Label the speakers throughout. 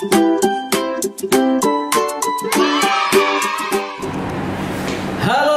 Speaker 1: Halo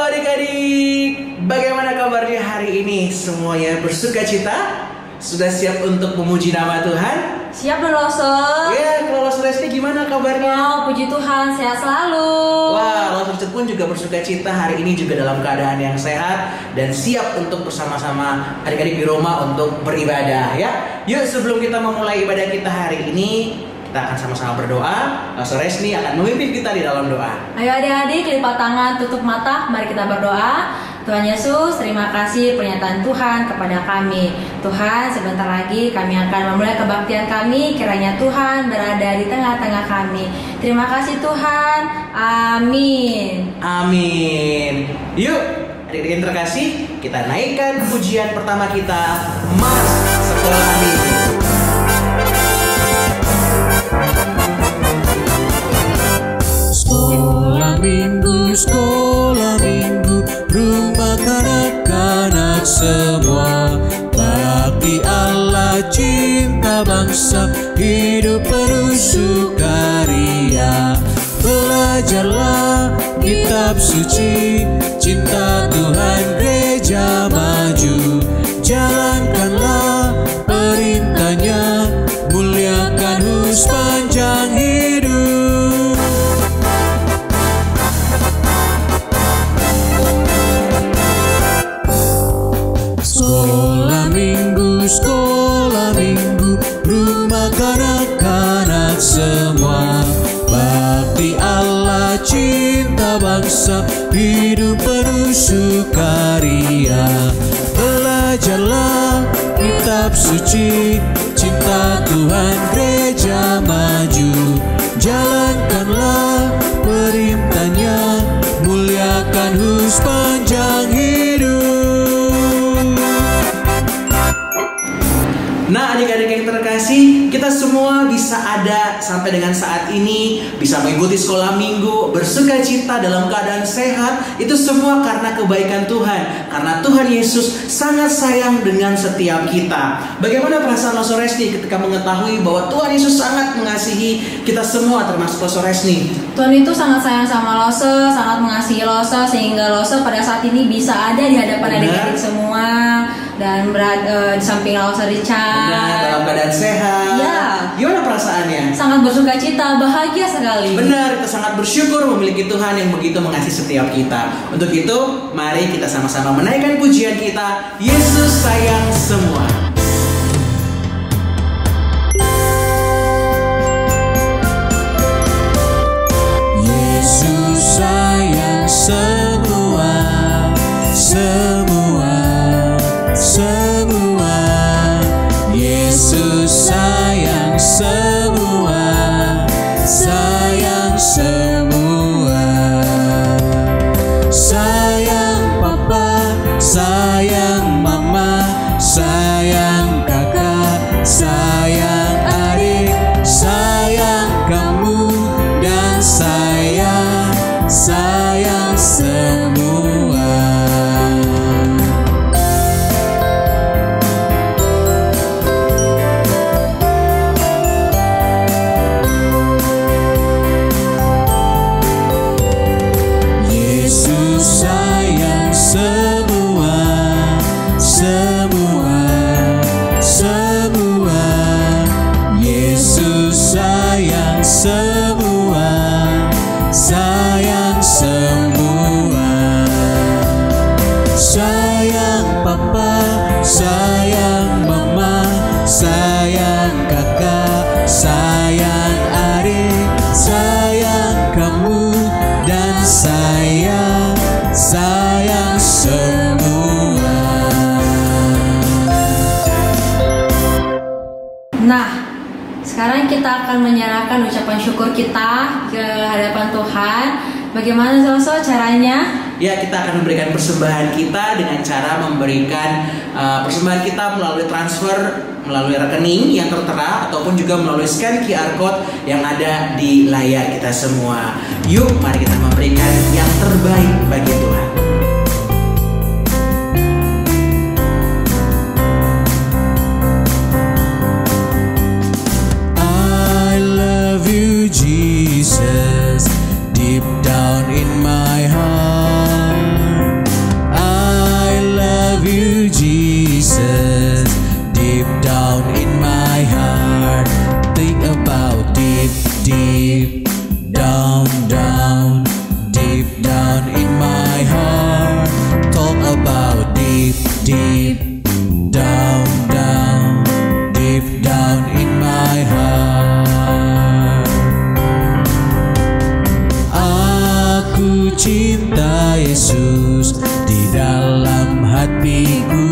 Speaker 1: adik-adik, bagaimana kabarnya hari ini? Semuanya bersuka cita? Sudah siap untuk memuji nama Tuhan?
Speaker 2: Siap dong Loso.
Speaker 1: Ya, kalau Loso Resti gimana kabarnya?
Speaker 2: Oh, puji Tuhan, sehat selalu.
Speaker 1: Wah, Loso pun juga bersuka cita hari ini juga dalam keadaan yang sehat dan siap untuk bersama-sama adik-adik di rumah untuk beribadah ya. Yuk, sebelum kita memulai ibadah kita hari ini, kita akan sama-sama berdoa. Loso Resti akan memimpin kita di dalam doa.
Speaker 2: Ayo adik-adik, lipat tangan, tutup mata, mari kita berdoa. Tuhan Yesus, terima kasih pernyataan Tuhan kepada kami. Tuhan, sebentar lagi kami akan memulai kebaktian kami. Kiranya Tuhan berada di tengah-tengah kami. Terima kasih Tuhan. Amin.
Speaker 1: Amin. Yuk, adik-adik yang terkasih, kita naikkan pujian pertama kita, Mars Sekolah Minggu.
Speaker 3: Sekolah minggu, rumah kanak-kanak semua. Bakti Allah, cinta bangsa, hidup penuh sukaria. Belajarlah kitab suci, cinta Tuhan, gereja maju. Jalankanlah perintahnya, muliakan sepanjang hidup. Sekolah minggu, rumah kanak-kanak semua. Bakti Allah, cinta bangsa, hidup penuh sukaria. Belajarlah kitab suci, cinta Tuhan, gereja maju. Jalankanlah perintahnya, muliakan sepanjang hidup.
Speaker 1: Nah, adik-adik yang terkasih, kita semua bisa ada sampai dengan saat ini, bisa mengikuti sekolah minggu, bersuka cita dalam keadaan sehat. Itu semua karena kebaikan Tuhan, karena Tuhan Yesus sangat sayang dengan setiap kita. Bagaimana perasaan Loso Resti ketika mengetahui bahwa Tuhan Yesus sangat mengasihi kita semua, termasuk Loso Resti?
Speaker 2: Tuhan itu sangat sayang sama Loso, sangat mengasihi Loso, sehingga Loso pada saat ini bisa ada di hadapan adik-adik semua dan berada di samping Loso Richard.
Speaker 1: Benar, dalam keadaan sehat.
Speaker 2: Ya.
Speaker 1: Gimana perasaannya?
Speaker 2: Sangat bersuka cita, bahagia sekali.
Speaker 1: Benar, kita sangat bersyukur memiliki Tuhan yang begitu mengasihi setiap kita. Untuk itu, mari kita sama-sama menaikkan pujian kita, Yesus sayang semua.
Speaker 3: Yesus sayang semua, semua, semua. Yesus sayang semua, sayang semua. Sayang papa, sayang mama, sayang kakak, sayang adik, sayang kamu dan sayang semua. Yesus sayang semua, semua, semua. Yesus sayang semua, sayang semua. Sayang papa, sayang mama, sayang kakak, sayang adik, sayang kamu dan sayang semua.
Speaker 2: Nah, sekarang kita akan menyerahkan ucapan syukur kita ke hadapan Tuhan. Bagaimana Loso caranya?
Speaker 1: Ya, kita akan memberikan persembahan kita dengan cara memberikan persembahan kita melalui transfer, melalui rekening yang tertera, ataupun juga melalui scan QR Code yang ada di layar kita semua. Yuk, mari kita memberikan yang terbaik bagi Tuhan.
Speaker 3: I love you deep down, deep down in my heart. Talk about deep down, deep down in my heart. Aku cinta Yesus di dalam hatiku.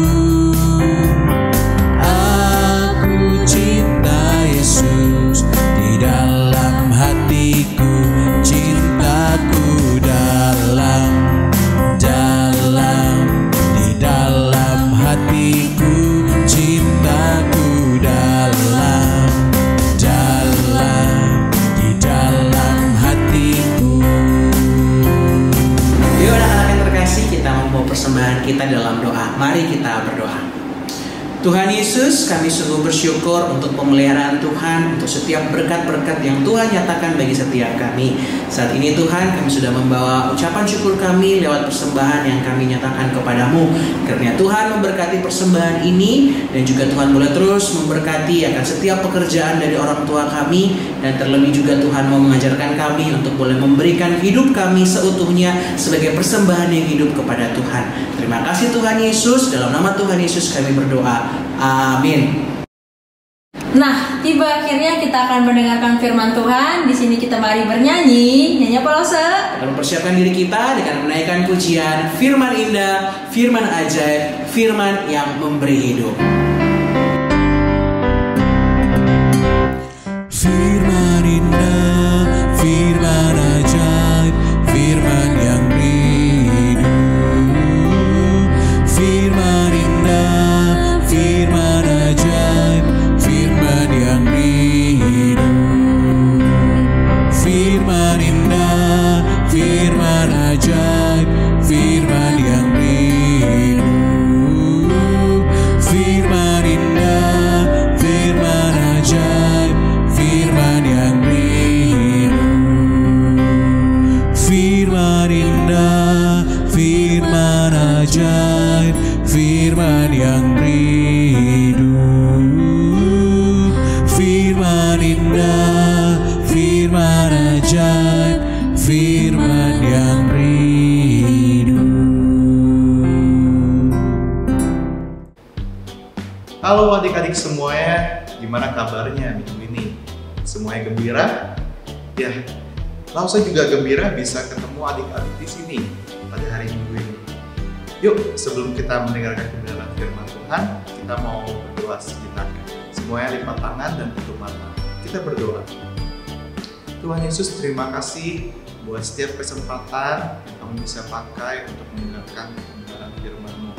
Speaker 3: Aku cinta Yesus di dalam hatiku. Cintaku dalam di dalam hatiku. Cintaku dalam di dalam hatiku.
Speaker 1: Yuk anak-anak yang terkasih, kita membawa persembahan kita dalam doa. Mari kita berdoa. Tuhan Yesus, kami sungguh bersyukur untuk pemeliharaan Tuhan, untuk setiap berkat-berkat yang Tuhan nyatakan bagi setiap kami. Saat ini Tuhan, kami sudah membawa ucapan syukur kami lewat persembahan yang kami nyatakan kepadamu. Karena Tuhan memberkati persembahan ini, dan juga Tuhan boleh terus memberkati akan setiap pekerjaan dari orang tua kami. Dan terlebih juga Tuhan mau mengajarkan kami untuk boleh memberikan hidup kami seutuhnya sebagai persembahan yang hidup kepada Tuhan. Terima kasih Tuhan Yesus, dalam nama Tuhan Yesus kami berdoa. Amin.
Speaker 2: Nah, tiba akhirnya kita akan mendengarkan firman Tuhan. Di sini kita mari bernyanyi. Nyanyi apa Lose?
Speaker 1: Kita mempersiapkan diri kita dengan menaikkan pujian firman indah, firman ajaib, firman yang memberi hidup.
Speaker 3: Firman indah, firman ajaib, firman yang hidup. Firman indah, firman ajaib, firman yang hidup. Firman indah, firman ajaib, firman yang hidup. Firman indah, firman ajaib, firman yang hidup. Firman indah, firman ajaib, firman yang hidup. Firman indah, firman ajaib, firman yang hidup.
Speaker 4: Halo adik-adik semuanya, gimana kabarnya minggu ini? Semuanya gembira? Ya, lalu saya juga gembira bisa ketemu adik-adik di sini pada hari minggu ini. Yuk, sebelum kita mendengarkan kebenaran firman Tuhan, kita mau berdoa sejenak. Semuanya lipat tangan dan tutup mata. Kita berdoa. Tuhan Yesus, terima kasih buat setiap kesempatan yang kami bisa pakai untuk mendengarkan kebenaran firman-Mu.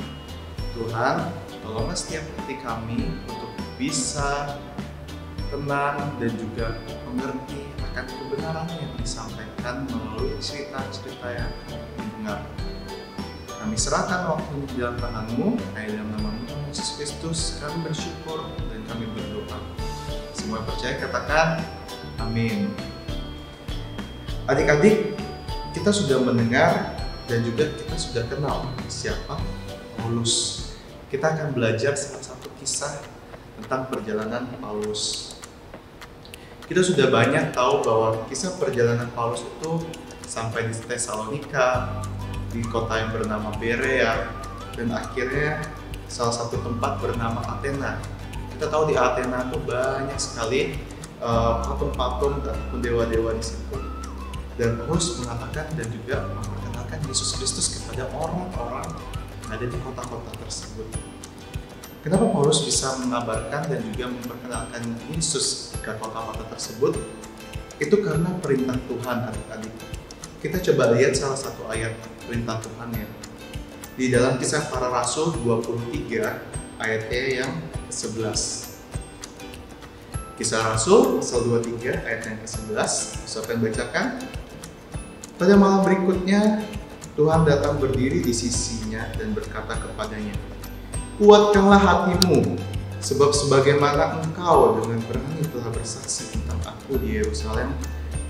Speaker 4: Tuhan, tolonglah setiap hati kami untuk bisa tenang dan juga mengerti akan kebenaran yang disampaikan melalui cerita-cerita yang kami dengar. Kami serahkan waktu ini di dalam tangan-Mu, hanya dalam nama Yesus Kristus kami bersyukur dan kami berdoa. Semua percaya katakan amin. Adik-adik, kita sudah mendengar dan juga kita sudah kenal siapa Paulus. Kita akan belajar salah satu kisah tentang perjalanan Paulus. Kita sudah banyak tahu bahwa kisah perjalanan Paulus itu sampai di Tesalonika, di kota yang bernama Berea, dan akhirnya salah satu tempat bernama Athena. Kita tahu di Athena itu banyak sekali patung-patung ataupun dewa-dewa di situ. Dan Paulus mengatakan dan juga memperkenalkan Yesus Kristus kepada orang-orang yang ada di kota-kota tersebut. Kenapa Paulus bisa mengabarkan dan juga memperkenalkan Yesus ke kota-kota tersebut? Itu karena perintah Tuhan, adik-adik. Kita coba lihat salah satu ayat perintah Tuhan ya. Di dalam Kisah Para Rasul 23 ayatnya yang ke-11. Kisah Rasul pasal 23 ayat yang ke-11. Siapa yang bacakan? Pada malam berikutnya Tuhan datang berdiri di sisinya dan berkata kepadanya, "Kuatkanlah hatimu, sebab sebagaimana engkau dengan berani telah bersaksi tentang aku di Yerusalem,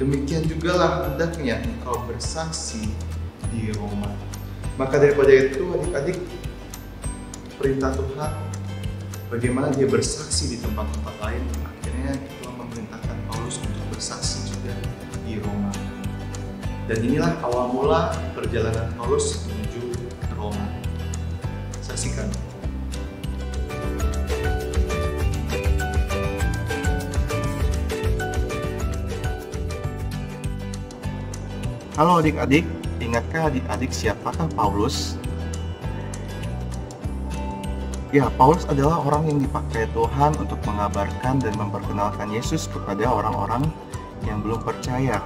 Speaker 4: demikian jugalah hendaknya engkau bersaksi di Roma." Maka daripada itu adik-adik, perintah Tuhan bagaimana dia bersaksi di tempat-tempat lain, akhirnya Tuhan memerintahkan Paulus untuk bersaksi juga Dan inilah awal mula perjalanan Paulus menuju Roma. Saksikan. Halo adik-adik, ingatkah adik-adik siapakah Paulus? Ya, Paulus adalah orang yang dipakai Tuhan untuk mengabarkan dan memperkenalkan Yesus kepada orang-orang yang belum percaya.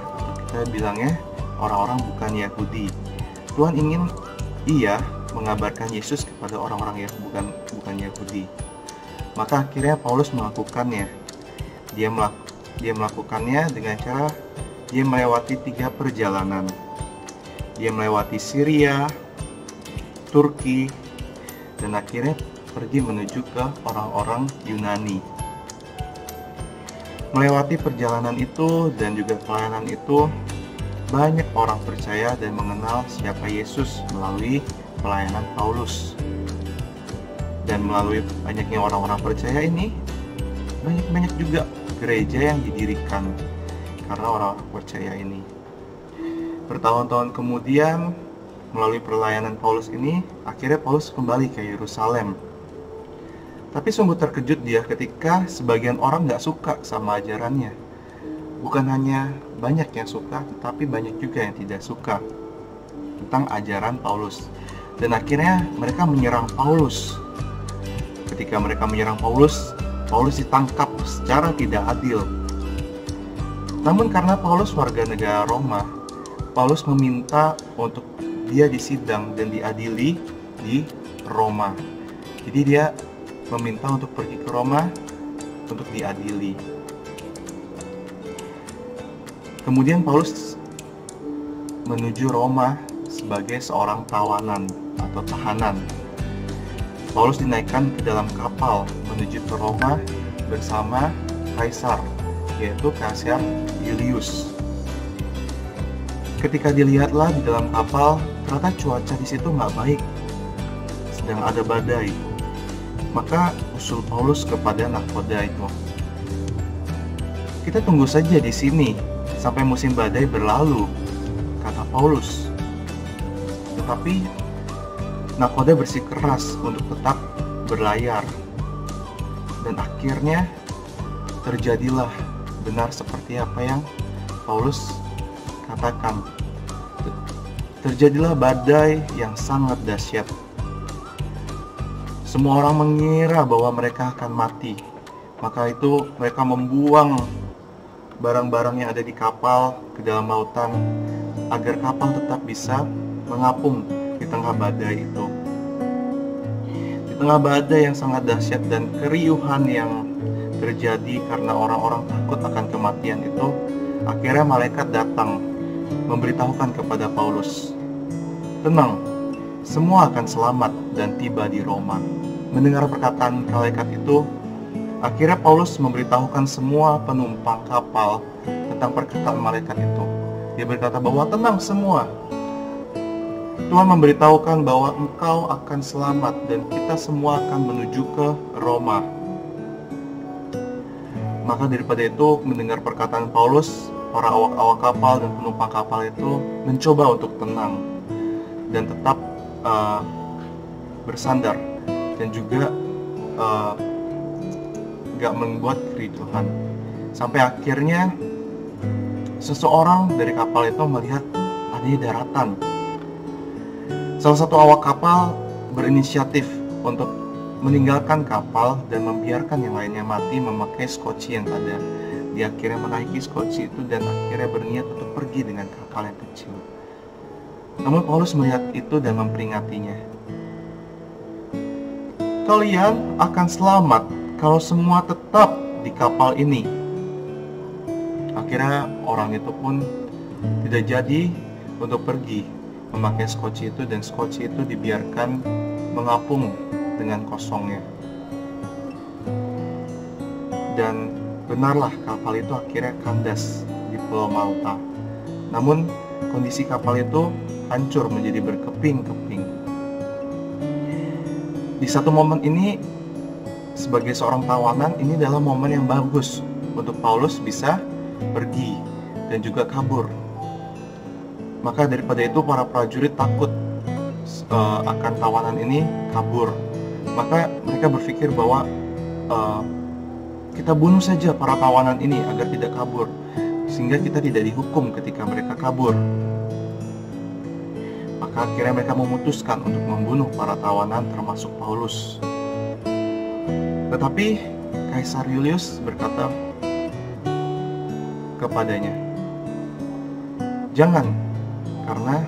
Speaker 4: Kita bilangnya orang-orang bukan Yahudi. Tuhan ingin ia mengabarkan Yesus kepada orang-orang yang bukan Yahudi. Maka akhirnya Paulus melakukannya. Dia melakukannya dengan cara dia melewati 3 perjalanan. Dia melewati Syria, Turki, dan akhirnya pergi menuju ke orang-orang Yunani. Melewati perjalanan itu dan juga pelayanan itu, banyak orang percaya dan mengenal siapa Yesus melalui pelayanan Paulus. Dan melalui banyaknya orang-orang percaya ini, banyak juga gereja yang didirikan karena orang percaya ini. Bertahun-tahun kemudian, melalui pelayanan Paulus ini, akhirnya Paulus kembali ke Yerusalem. Tapi sungguh terkejut dia ketika sebagian orang gak suka sama ajarannya. Bukan hanya banyak yang suka, tetapi banyak juga yang tidak suka tentang ajaran Paulus. Dan akhirnya mereka menyerang Paulus. Ketika mereka menyerang Paulus, Paulus ditangkap secara tidak adil. Namun karena Paulus warga negara Roma, Paulus meminta untuk dia disidang dan diadili di Roma. Jadi dia meminta untuk pergi ke Roma untuk diadili. Kemudian Paulus menuju Roma sebagai seorang tawanan atau tahanan. Paulus dinaikkan ke dalam kapal menuju ke Roma bersama Kaisar, yaitu Kaisar Julius. Ketika dilihatlah di dalam kapal, ternyata cuaca di situ nggak baik, sedang ada badai. Maka usul Paulus kepada nahkoda itu, kita tunggu saja di sini sampai musim badai berlalu, kata Paulus. Tetapi nahkoda bersikeras untuk tetap berlayar. Dan akhirnya terjadilah benar seperti apa yang Paulus katakan. Terjadilah badai yang sangat dahsyat. Semua orang mengira bahwa mereka akan mati. Maka itu mereka membuang barang-barang yang ada di kapal ke dalam lautan agar kapal tetap bisa mengapung di tengah badai itu. Di tengah badai yang sangat dahsyat dan keriuhan yang terjadi karena orang-orang takut akan kematian itu, akhirnya malaikat datang memberitahukan kepada Paulus, tenang, semua akan selamat dan tiba di Roma. Mendengar perkataan malaikat itu, akhirnya Paulus memberitahukan semua penumpang kapal tentang perkataan malaikat itu. Dia berkata bahwa tenang semua, Tuhan memberitahukan bahwa engkau akan selamat dan kita semua akan menuju ke Roma. Maka daripada itu, mendengar perkataan Paulus, para awak-awak kapal dan penumpang kapal itu mencoba untuk tenang dan tetap bersandar dan juga gak membuat kericuhan. Sampai akhirnya seseorang dari kapal itu melihat adanya daratan. Salah satu awak kapal berinisiatif untuk meninggalkan kapal dan membiarkan yang lainnya mati memakai skoci yang ada. Dia akhirnya menaiki skoci itu dan akhirnya berniat untuk pergi dengan kapal yang kecil. Namun Paulus melihat itu dan memperingatinya. Kalian akan selamat kalau semua tetap di kapal ini. Akhirnya orang itu pun tidak jadi untuk pergi memakai skoci itu dan skoci itu dibiarkan mengapung dengan kosongnya. Dan benarlah kapal itu akhirnya kandas di Pulau Malta. Namun kondisi kapal itu hancur menjadi berkeping-keping. Di satu momen ini, sebagai seorang tawanan, ini adalah momen yang bagus untuk Paulus bisa pergi dan juga kabur. Maka daripada itu para prajurit takut akan tawanan ini kabur. Maka mereka berpikir bahwa kita bunuh saja para tawanan ini agar tidak kabur, sehingga kita tidak dihukum ketika mereka kabur. Maka akhirnya mereka memutuskan untuk membunuh para tawanan termasuk Paulus. Tetapi Kaisar Julius berkata kepadanya, "Jangan, karena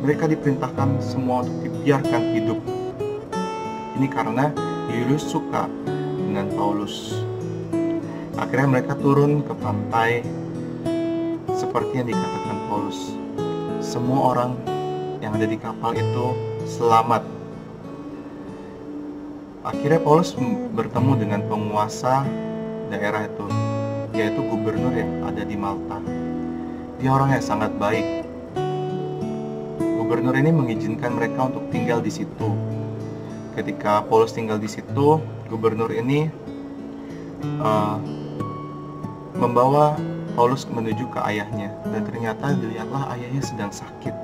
Speaker 4: mereka diperintahkan semua untuk dibiarkan hidup." Ini karena Julius suka dengan Paulus. Akhirnya mereka turun ke pantai seperti yang dikatakan Paulus. Semua orang yang ada di kapal itu selamat. Akhirnya Paulus bertemu dengan penguasa daerah itu, yaitu gubernur yang ada di Malta. Dia orang yang sangat baik. Gubernur ini mengizinkan mereka untuk tinggal di situ. Ketika Paulus tinggal di situ, gubernur ini membawa Paulus menuju ke ayahnya, dan ternyata dilihatlah ayahnya sedang sakit.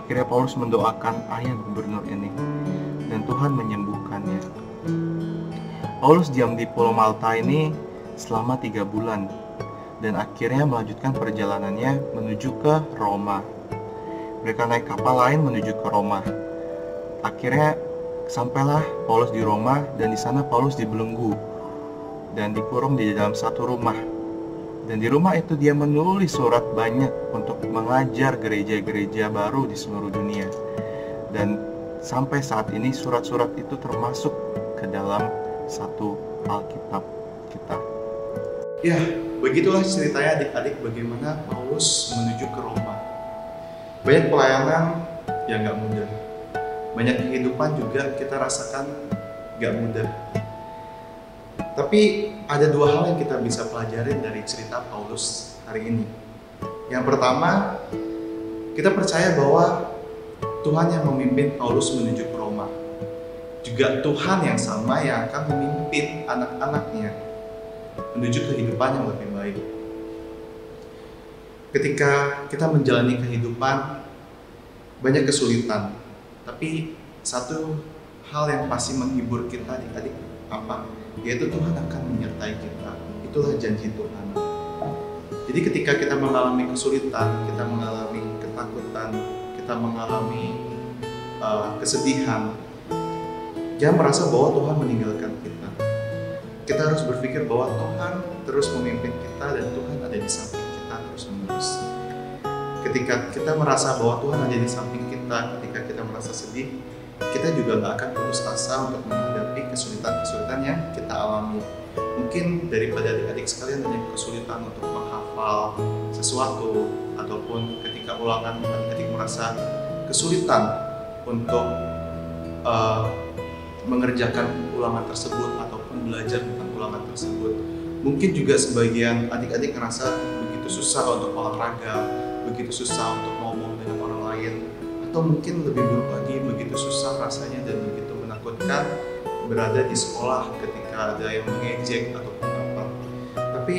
Speaker 4: Akhirnya Paulus mendoakan ayah gubernur ini, dan Tuhan menyembuhkannya. Paulus diam di Pulau Malta ini selama 3 bulan, dan akhirnya melanjutkan perjalanannya menuju ke Roma. Mereka naik kapal lain menuju ke Roma. Akhirnya sampailah Paulus di Roma, dan di sana Paulus dibelenggu dan dikurung di dalam satu rumah. Dan di rumah itu dia menulis surat banyak untuk mengajar gereja-gereja baru di seluruh dunia. Dan sampai saat ini surat-surat itu termasuk ke dalam satu Alkitab kita. Ya, begitulah ceritanya adik-adik bagaimana Paulus menuju ke Roma. Banyak pelayanan yang gak mudah. Banyak kehidupan juga kita rasakan gak mudah. Tapi ada 2 hal yang kita bisa pelajarin dari cerita Paulus hari ini. Yang pertama, kita percaya bahwa Tuhan yang memimpin Paulus menuju ke Roma. Juga Tuhan yang sama yang akan memimpin anak-anaknya menuju kehidupan yang lebih baik. Ketika kita menjalani kehidupan, banyak kesulitan. Tapi satu hal yang pasti menghibur kita adik-adik apa? Yaitu Tuhan akan menyertai kita. Itulah janji Tuhan. Jadi ketika kita mengalami kesulitan, kita mengalami ketakutan, kita mengalami kesedihan, jangan merasa bahwa Tuhan meninggalkan kita. Kita harus berpikir bahwa Tuhan terus memimpin kita dan Tuhan ada di samping kita terus-menerus. Ketika kita merasa bahwa Tuhan ada di samping kita, ketika kita merasa sedih, kita juga gak akan putus asa untuk menghadapi kesulitan-kesulitan yang kita alami. Mungkin daripada adik-adik sekalian ada kesulitan untuk menghafal sesuatu, ataupun ketika ulangan adik-adik merasa kesulitan untuk mengerjakan ulangan tersebut ataupun belajar tentang ulangan tersebut. Mungkin juga sebagian adik-adik ngerasa begitu susah untuk olahraga, begitu susah untuk ngomong dengan orang lain, atau mungkin lebih buruk lagi, begitu susah rasanya dan begitu menakutkan berada di sekolah ketika ada yang mengejek ataupun apa. Tapi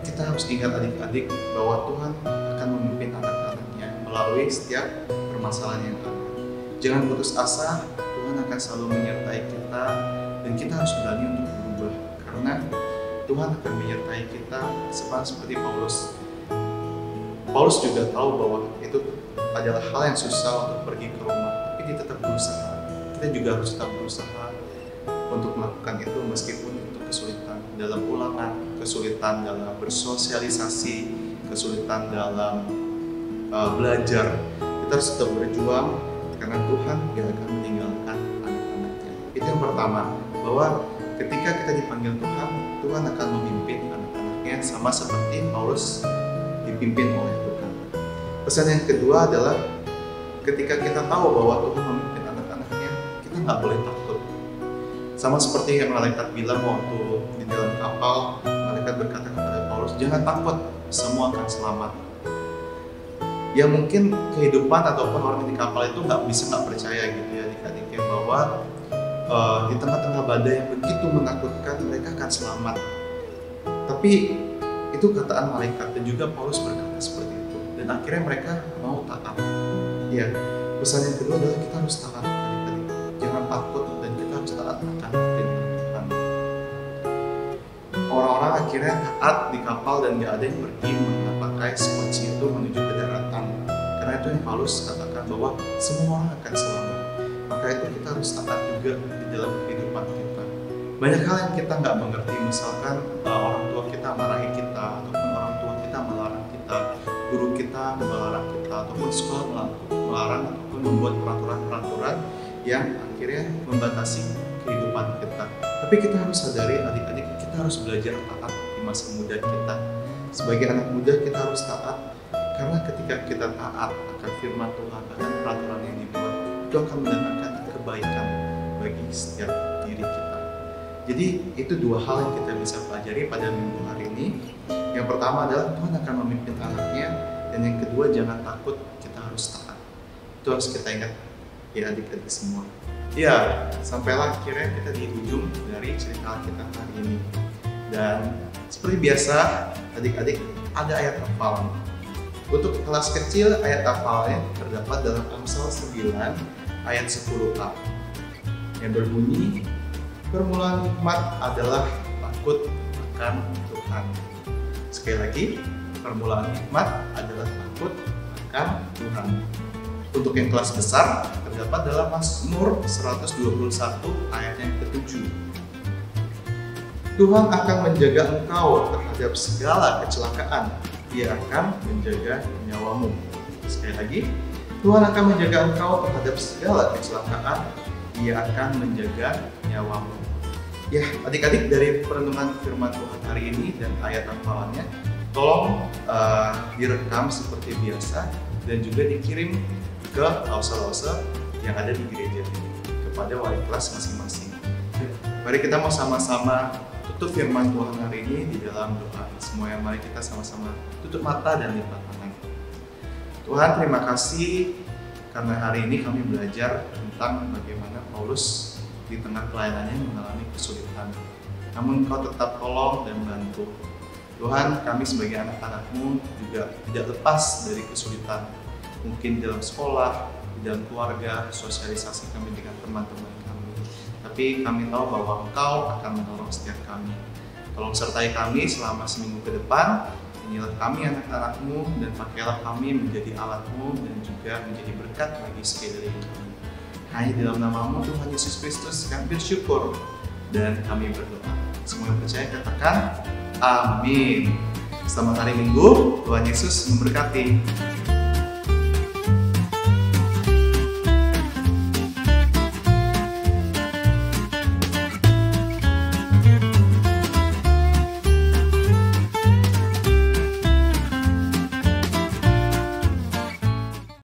Speaker 4: kita harus ingat adik-adik bahwa Tuhan akan memimpin anak-anaknya melalui setiap permasalahan yang ada. Jangan putus asa, Tuhan akan selalu menyertai kita, dan kita harus berani untuk berubah, karena Tuhan akan menyertai kita sama seperti Paulus. Paulus juga tahu bahwa itu adalah hal yang susah untuk pergi ke Roma, tapi dia tetap berusaha. Kita juga harus tetap berusaha untuk melakukan itu meskipun itu kesulitan dalam ulangan, kesulitan dalam bersosialisasi, kesulitan dalam belajar. Kita harus tetap berjuang karena Tuhan gak akan meninggalkan anak-anaknya. Itu yang pertama, bahwa ketika kita dipanggil Tuhan, Tuhan akan memimpin anak-anaknya sama seperti Paulus dipimpin oleh Tuhan. Pesan yang kedua adalah ketika kita tahu bahwa Tuhan memimpin anak-anaknya, kita nggak boleh takut. Sama seperti yang malaikat bilang waktu di dalam kapal, malaikat berkata kepada Paulus, jangan takut, semua akan selamat. Ya mungkin kehidupan ataupun orang di kapal itu nggak percaya gitu ya adik-adik, bahwa di tengah-tengah badai yang begitu menakutkan mereka akan selamat. Tapi itu kataan malaikat, dan juga Paulus berkata seperti itu. Dan akhirnya mereka mau taat. Ya, pesan yang kedua adalah kita harus taat adik-adik. Jangan takut dan kita harus taat akan firman Tuhan. Orang-orang akhirnya taat di kapal dan gak ada yang pergi memakai kunci itu menuju ke daratan. Karena itu yang Paulus katakan bahwa semua orang akan selamat. Maka itu kita harus taat juga di dalam kehidupan kita. Banyak hal yang kita nggak mengerti, misalkan orang tua kita marahi kita, ataupun orang tua kita melarang kita, guru kita melarang kita, ataupun sekolah melarang ataupun membuat peraturan-peraturan yang akhirnya membatasi kehidupan kita. Tapi kita harus sadari adik-adik, kita harus belajar taat di masa muda kita. Sebagai anak muda kita harus taat, karena ketika kita taat akan firman Tuhan, akan peraturan yang dibuat, itu akan mendatangkan kebaikan bagi setiap diri kita. Jadi itu dua hal yang kita bisa pelajari pada minggu hari ini. Yang pertama adalah Tuhan akan memimpin anaknya, dan yang kedua jangan takut, kita harus taat. Itu harus kita ingat ya adik-adik semua. Ya, sampailah akhirnya kita di ujung dari cerita kita hari ini. Dan seperti biasa adik-adik ada ayat hafalan. Untuk kelas kecil ayat hafalnya terdapat dalam Amsal 9 ayat 10a yang berbunyi, permulaan hikmat adalah takut akan Tuhan. Sekali lagi, permulaan hikmat adalah takut akan Tuhan. Untuk yang kelas besar terdapat dalam Mazmur 121 ayat yang ke-7. Tuhan akan menjaga engkau terhadap segala kecelakaan. Ia akan menjaga nyawamu. Sekali lagi, Tuhan akan menjaga engkau terhadap segala kecelakaan. Ia akan menjaga nyawamu. Ya, adik-adik, dari perenungan firman Tuhan hari ini dan ayat hafalannya, tolong direkam seperti biasa dan juga dikirim ke lause-lause yang ada di gereja kepada wali kelas masing-masing. Mari kita mau sama-sama tutup firman Tuhan hari ini di dalam doa. Semuanya mari kita sama-sama tutup mata dan lipat tangan. Tuhan, terima kasih karena hari ini kami belajar tentang bagaimana Paulus di tengah pelayanannya mengalami kesulitan. Namun Engkau tetap tolong dan bantu. Tuhan, kami sebagai anak-anak-Mu juga tidak lepas dari kesulitan. Mungkin dalam sekolah, di dalam keluarga, sosialisasi kami dengan teman-teman kami. Tapi kami tahu bahwa Engkau akan menolong setiap kami. Tolong sertai kami selama seminggu ke depan. Inilah kami anak-anak-Mu dan pakailah kami menjadi alat-Mu dan juga menjadi berkat bagi sekeliling kami. Hanya dalam nama-Mu Tuhan Yesus Kristus kami bersyukur dan kami berdoa. Semua yang percaya katakan amin. Selamat hari Minggu, Tuhan Yesus memberkati.